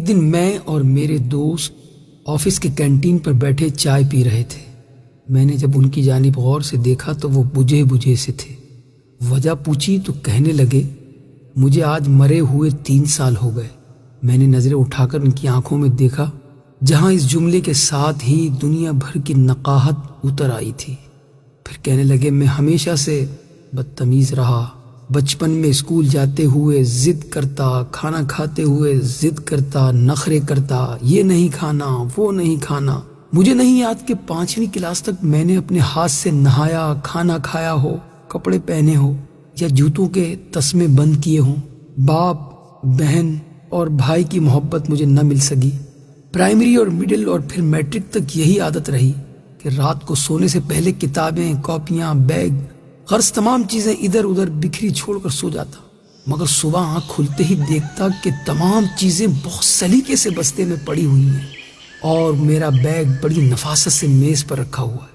ایک دن میں اور میرے دوست آفس کے کینٹین پر بیٹھے چائے پی رہے تھے۔ میں نے جب ان کی جانب غور سے دیکھا تو وہ بجھے بجھے سے تھے۔ وجہ پوچھی تو کہنے لگے، مجھے آج مرے ہوئے 3 سال ہو گئے۔ میں نے نظریں اٹھا کر ان کی آنکھوں میں دیکھا، جہاں اس جملے کے ساتھ ہی دنیا بھر کی نقاہت اتر آئی تھی۔ پھر کہنے لگے، میں ہمیشہ سے بدتمیز رہا۔ بچپن میں اسکول جاتے ہوئے ضد کرتا، کھانا کھاتے ہوئے ضد کرتا، نخرے کرتا، یہ نہیں کھانا، وہ نہیں کھانا۔ مجھے نہیں یاد کہ 5ویں کلاس تک میں نے اپنے ہاتھ سے نہایا، کھانا کھایا ہو، کپڑے پہنے ہو یا جوتوں کے تسمے بند کیے ہوں۔ باپ، بہن اور بھائی کی محبت مجھے نہ مل سکی۔ پرائمری اور مڈل اور پھر میٹرک تک یہی عادت رہی کہ رات کو سونے سے پہلے کتابیں، کاپیاں، بیگ، غرض تمام چیزیں ادھر ادھر بکھری چھوڑ کر سو جاتا، مگر صبح آنکھ کھلتے ہی دیکھتا کہ تمام چیزیں بہت سلیقے سے بستے میں پڑی ہوئی ہیں اور میرا بیگ بڑی نفاست سے میز پر رکھا ہوا ہے۔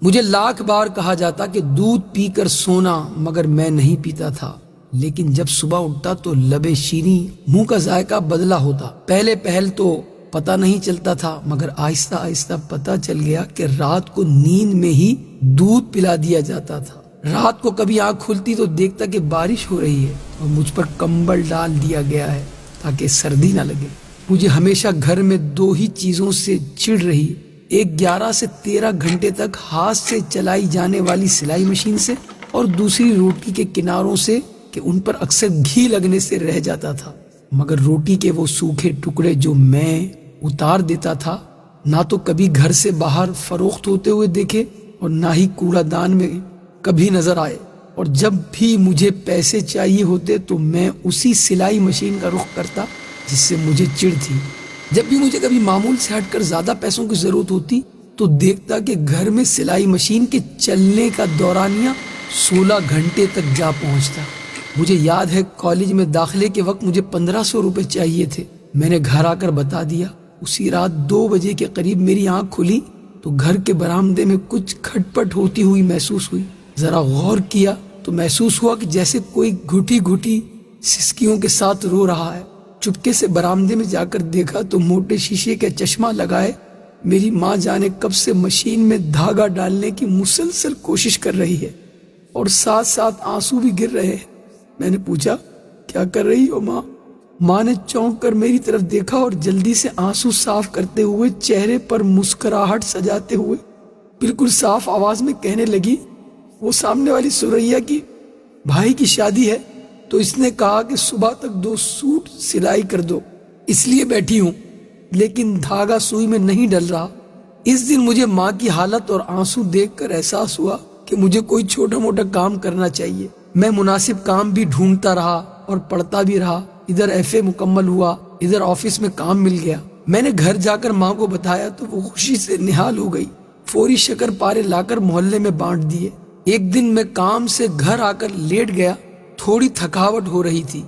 مجھے لاکھ بار کہا جاتا کہ دودھ پی کر سونا، مگر میں نہیں پیتا تھا۔ لیکن جب صبح اٹھتا تو لبے شیریں، منہ کا ذائقہ بدلا ہوتا۔ پہل تو پتہ نہیں چلتا تھا، مگر آہستہ آہستہ پتہ چل گیا کہ رات کو نیند میں ہی دودھ پلا دیا جاتا تھا۔ رات کو کبھی آنکھ کھلتی تو دیکھتا کہ بارش ہو رہی ہے اور مجھ پر کمبل ڈال دیا گیا ہے تاکہ سردی نہ لگے۔ مجھے ہمیشہ گھر میں 2 ہی چیزوں سے چڑ رہی، ایک 11 سے 13 گھنٹے تک ہاتھ سے چلائی جانے والی سلائی مشین سے، اور دوسری روٹی کے کناروں سے کہ ان پر اکثر گھی لگنے سے رہ جاتا تھا۔ مگر روٹی کے وہ سوکھے ٹکڑے جو میں اتار دیتا تھا، نہ تو کبھی گھر سے باہر فروخت ہوتے ہوئے دیکھے اور نہ ہی کوڑا دان میں کبھی نظر آئے۔ اور جب بھی مجھے پیسے چاہیے ہوتے تو میں اسی سلائی مشین کا رخ کرتا جس سے مجھے چڑ تھی۔ جب بھی مجھے کبھی معمول سے ہٹ کر زیادہ پیسوں کی ضرورت ہوتی تو دیکھتا کہ گھر میں سلائی مشین کے چلنے کا دورانیہ 16 گھنٹے تک جا پہنچتا۔ مجھے یاد ہے کالج میں داخلے کے وقت مجھے 1500 روپے چاہیے تھے۔ میں نے گھر آ کر بتا دیا۔ اسی رات 2 بجے کے قریب میری آنکھ کھلی تو گھر کے برآمدے میں کچھ کھٹ پٹ ہوتی ہوئی محسوس ہوئی۔ ذرا غور کیا تو محسوس ہوا کہ جیسے کوئی گھٹی گھٹی سسکیوں کے ساتھ رو رہا ہے۔ چپکے سے برآمدے میں جا کر دیکھا تو موٹے شیشے کا چشمہ لگائے میری ماں جانے کب سے مشین میں دھاگا ڈالنے کی مسلسل کوشش کر رہی ہے اور ساتھ ساتھ آنسو بھی گر رہے ہیں۔ میں نے پوچھا، کیا کر رہی ہو ماں؟ ماں نے چونک کر میری طرف دیکھا اور جلدی سے آنسو صاف کرتے ہوئے چہرے پر مسکراہٹ سجاتے ہوئے بالکل صاف آواز میں کہنے لگی، وہ سامنے والی سوریا کی بھائی کی شادی ہے تو اس نے کہا کہ صبح تک 2 سوٹ سلائی کر دو، اس لیے بیٹھی ہوں، لیکن دھاگا سوئی میں نہیں ڈل رہا۔ اس دن مجھے ماں کی حالت اور آنسو دیکھ کر احساس ہوا کہ مجھے کوئی چھوٹا موٹا کام کرنا چاہیے۔ میں مناسب کام بھی ڈھونڈتا رہا اور پڑھتا بھی رہا۔ ادھر FA مکمل ہوا، ادھر آفس میں کام مل گیا۔ میں نے گھر جا کر ماں کو بتایا تو وہ خوشی سے نہال ہو گئی۔ فوری شکر پارے لا کر محلے میں بانٹ دیے۔ ایک دن میں کام سے گھر آ کر لیٹ گیا، تھوڑی تھکاوٹ ہو رہی تھی،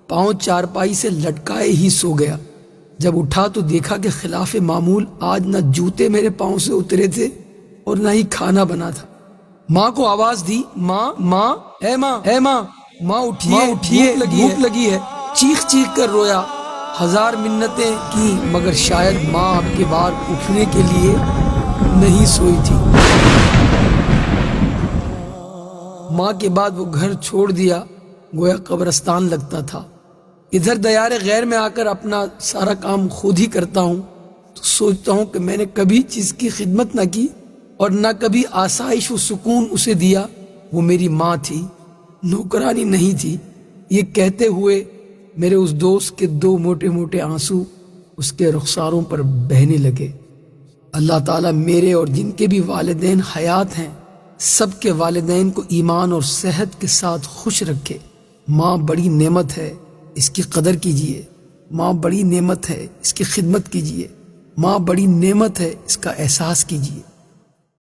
پاؤں چارپائی سے لٹکائے ہی سو گیا۔ جب اٹھا تو دیکھا کہ خلاف معمول آج نہ جوتے میرے پاؤں سے اترے تھے اور نہ ہی کھانا بنا تھا۔ ماں کو آواز دی، ماں ماں اے ماں اے ماں، ماں اٹھیے، بھوک لگی ہے۔ چیخ چیخ کر رویا، 1000 منتیں کی، مگر شاید ماں اب کے بار اٹھنے کے لیے نہیں سوئی تھی۔ ماں کے بعد وہ گھر چھوڑ دیا، گویا قبرستان لگتا تھا۔ ادھر دیار غیر میں آ کر اپنا سارا کام خود ہی کرتا ہوں تو سوچتا ہوں کہ میں نے کبھی چیز کی خدمت نہ کی اور نہ کبھی آسائش و سکون اسے دیا۔ وہ میری ماں تھی، نوکرانی نہیں تھی۔ یہ کہتے ہوئے میرے اس دوست کے 2 موٹے موٹے آنسو اس کے رخساروں پر بہنے لگے۔ اللہ تعالیٰ میرے اور جن کے بھی والدین حیات ہیں سب کے والدین کو ایمان اور صحت کے ساتھ خوش رکھے۔ ماں بڑی نعمت ہے، اس کی قدر کیجیے۔ ماں بڑی نعمت ہے، اس کی خدمت کیجیے۔ ماں بڑی نعمت ہے، اس کا احساس کیجیے۔